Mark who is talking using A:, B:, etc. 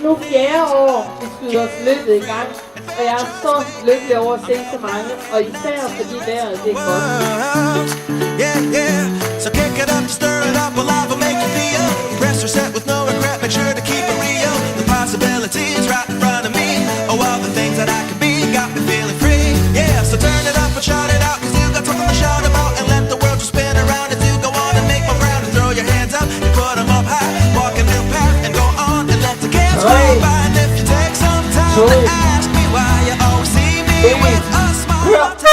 A: nu 4. år, vi skyder os løbet i gang. Og jeg er så lykkelig over at se så mange, og især fordi vejret det er godt.
B: Yeah, yeah. So kick it up, stir it up, alive will make you feel. Rest or set with no regret, make sure to keep it real. The possibilities right in front of me. Oh, all the things that I could be, got me feeling free. Yeah, so turn it up and shout it out, cause you got something to shout about. And let the world just spin around as you go on and make my ground. And throw your hands up and put them up high. Walk a new path and go on and let the gas go by. And if you take some time to ask me why you always see me with a smile.